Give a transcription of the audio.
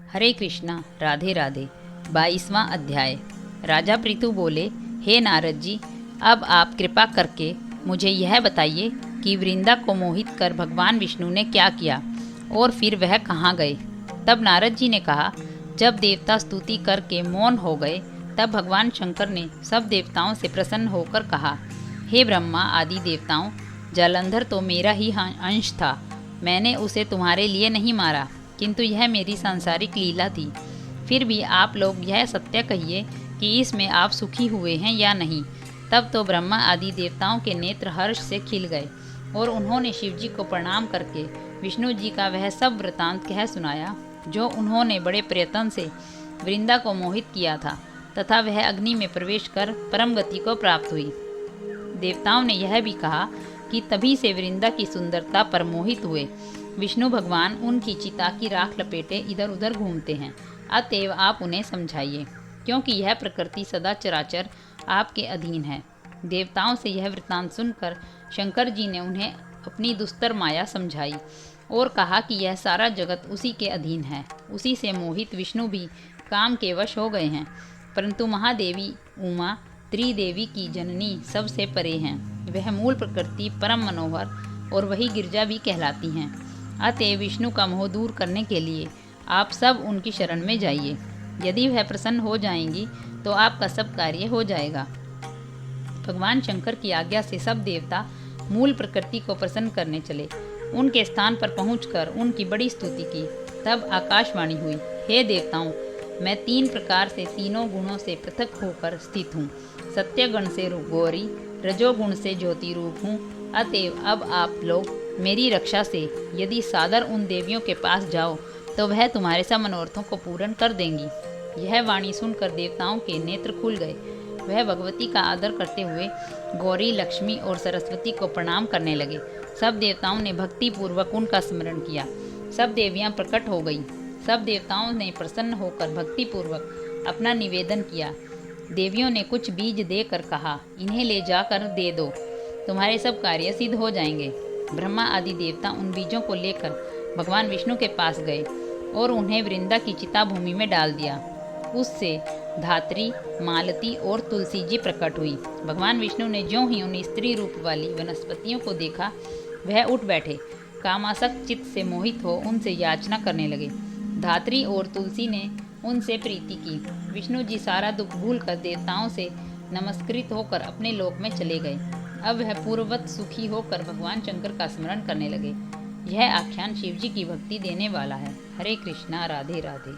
हरे कृष्णा राधे राधे। 22वां अध्याय। राजा पृथु बोले, हे नारद जी, अब आप कृपा करके मुझे यह बताइए कि वृंदा को मोहित कर भगवान विष्णु ने क्या किया और फिर वह कहाँ गए। तब नारद जी ने कहा, जब देवता स्तुति करके मौन हो गए तब भगवान शंकर ने सब देवताओं से प्रसन्न होकर कहा, हे ब्रह्मा आदि देवताओं, जालंधर तो मेरा ही अंश था। मैंने उसे तुम्हारे लिए नहीं मारा, किंतु यह मेरी सांसारिक लीला थी। फिर भी आप लोग यह सत्य कहिए कि इसमें आप सुखी हुए हैं या नहीं। तब तो ब्रह्मा आदि देवताओं के नेत्र हर्ष से खिल गए और उन्होंने शिव जी को प्रणाम करके विष्णु जी का वह सब वृतांत कह सुनाया जो उन्होंने बड़े प्रयत्न से वृंदा को मोहित किया था तथा वह अग्नि में प्रवेश कर परम गति को प्राप्त हुई। देवताओं ने यह भी कहा कि तभी से वृंदा की सुंदरता पर मोहित हुए विष्णु भगवान उनकी चिता की राख लपेटे इधर उधर घूमते हैं। अतएव आप उन्हें समझाइए, क्योंकि यह प्रकृति सदा चराचर आपके अधीन है। देवताओं से यह वृत्तांत सुनकर शंकर जी ने उन्हें अपनी दुस्तर माया समझाई और कहा कि यह सारा जगत उसी के अधीन है। उसी से मोहित विष्णु भी काम के वश हो गए हैं, परंतु महादेवी उमा त्रिदेवी की जननी सबसे परे हैं। वह मूल प्रकृति परम मनोहर और वही गिरजा भी कहलाती हैं। अतएव विष्णु का मोह दूर करने के लिए आप सब उनकी शरण में जाइए। यदि वह प्रसन्न हो जाएंगी तो आपका सब कार्य हो जाएगा। भगवान शंकर की आज्ञा से सब देवता मूल प्रकृति को प्रसन्न करने चले। उनके स्थान पर पहुंचकर उनकी बड़ी स्तुति की। तब आकाशवाणी हुई, हे देवताओं, मैं 3 प्रकार से तीनों गुणों से पृथक होकर स्थित हूँ। सत्य गुण से गौरी, रजोगुण से ज्योति रूप हूँ। अतएव अब आप लोग मेरी रक्षा से यदि सादर उन देवियों के पास जाओ तो वह तुम्हारे सब मनोरथों को पूर्ण कर देंगी। यह वाणी सुनकर देवताओं के नेत्र खुल गए। वह भगवती का आदर करते हुए गौरी, लक्ष्मी और सरस्वती को प्रणाम करने लगे। सब देवताओं ने भक्ति पूर्वक उनका स्मरण किया। सब देवियां प्रकट हो गई। सब देवताओं ने प्रसन्न होकर भक्ति पूर्वक अपना निवेदन किया। देवियों ने कुछ बीज देकर कहा, इन्हें ले जाकर दे दो, तुम्हारे सब कार्य सिद्ध हो जाएंगे। ब्रह्मा आदि देवता उन बीजों को लेकर भगवान विष्णु के पास गए और उन्हें वृंदा की चिता भूमि में डाल दिया। उससे धात्री, मालती और तुलसी जी प्रकट हुई। भगवान विष्णु ने ज्यों ही उन स्त्री रूप वाली वनस्पतियों को देखा, वह उठ बैठे। कामासक्त चित्त से मोहित हो उनसे याचना करने लगे। धात्री और तुलसी ने उनसे प्रीति की। विष्णु जी सारा दुख भूल कर देवताओं से नमस्कृत होकर अपने लोक में चले गए। अब वह पूर्ववत सुखी होकर भगवान शंकर का स्मरण करने लगे। यह आख्यान शिव जी की भक्ति देने वाला है। हरे कृष्णा राधे राधे।